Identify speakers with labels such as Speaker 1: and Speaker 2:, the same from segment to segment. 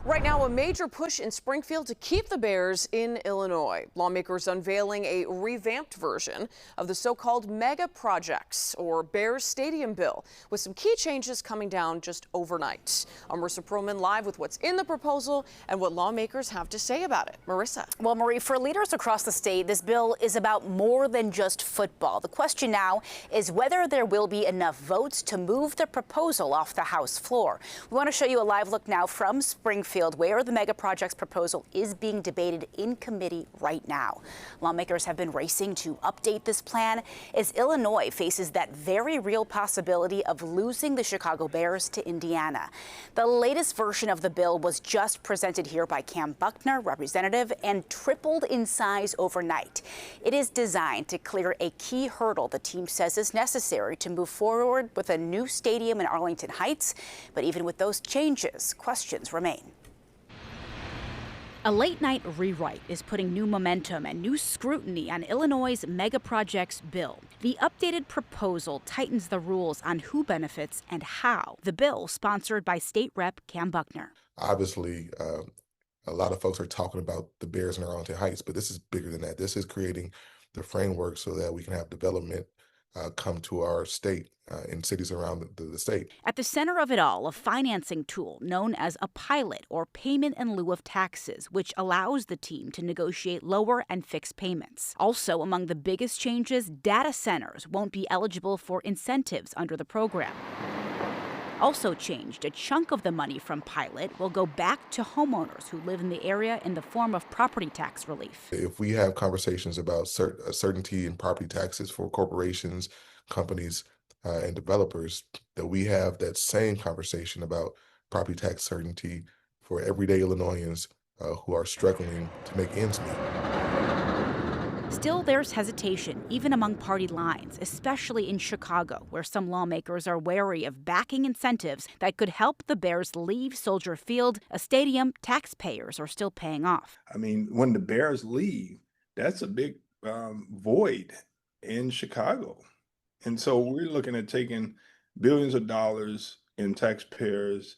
Speaker 1: Right now, a major push in Springfield to keep the Bears in Illinois. Lawmakers unveiling a revamped version of the so-called mega projects or Bears Stadium bill, with some key changes coming down just overnight. Marissa Perlman live with what's in the proposal and what lawmakers have to say about it. Marissa.
Speaker 2: Well, Marie, for leaders across the state, this bill is about more than just football. The question now is whether there will be enough votes to move the proposal off the House floor. We want to show you a live look now from Springfield, where the mega projects proposal is being debated in committee right now. Lawmakers have been racing to update this plan as Illinois faces that very real possibility of losing the Chicago Bears to Indiana. The latest version of the bill was just presented here by Cam Buckner, representative, and tripled in size overnight. It is designed to clear a key hurdle the team says is necessary to move forward with a new stadium in Arlington Heights. But even with those changes, questions remain.
Speaker 3: A late-night rewrite is putting new momentum and new scrutiny on Illinois' mega projects bill. The updated proposal tightens the rules on who benefits and how. The bill, sponsored by State Rep Cam Buckner.
Speaker 4: Obviously, a lot of folks are talking about the Bears in Arlington Heights, but this is bigger than that. This is creating the framework so that we can have development come to our state in cities around the state.
Speaker 3: At the center of it all, a financing tool known as a pilot or payment in lieu of taxes, which allows the team to negotiate lower and fixed payments. Also, among the biggest changes, data centers won't be eligible for incentives under the program. Also changed, a chunk of the money from pilot will go back to homeowners who live in the area in the form of property tax relief.
Speaker 4: If we have conversations about certainty in property taxes for corporations, companies, and developers, that we have that same conversation about property tax certainty for everyday Illinoisans who are struggling to make ends meet.
Speaker 3: Still, there's hesitation, even among party lines, especially in Chicago, where some lawmakers are wary of backing incentives that could help the Bears leave Soldier Field, a stadium taxpayers are still paying off.
Speaker 5: I mean, when the Bears leave, that's a big void in Chicago. And so we're looking at taking billions of dollars in taxpayers'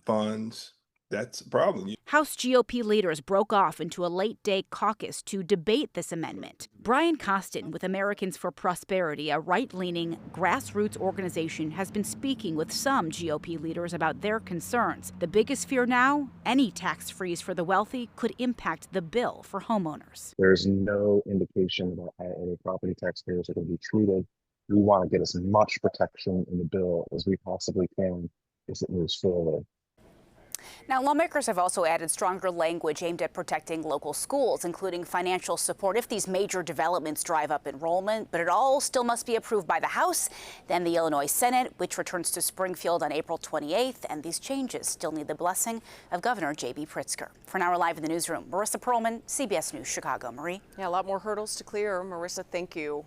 Speaker 5: funds. That's a problem.
Speaker 3: House GOP leaders broke off into a late-day caucus to debate this amendment. Brian Costin with Americans for Prosperity, a right-leaning grassroots organization, has been speaking with some GOP leaders about their concerns. The biggest fear now, any tax freeze for the wealthy could impact the bill for homeowners.
Speaker 6: There's no indication about how any property taxpayers are going to be treated. We want to get as much protection in the bill as we possibly can as it moves forward.
Speaker 2: Now, lawmakers have also added stronger language aimed at protecting local schools, including financial support if these major developments drive up enrollment. But it all still must be approved by the House, then the Illinois Senate, which returns to Springfield on April 28th. And these changes still need the blessing of Governor J.B. Pritzker. For now, we're live in the newsroom. Marissa Perlman, CBS News, Chicago. Marie?
Speaker 1: Yeah, a lot more hurdles to clear. Marissa, thank you.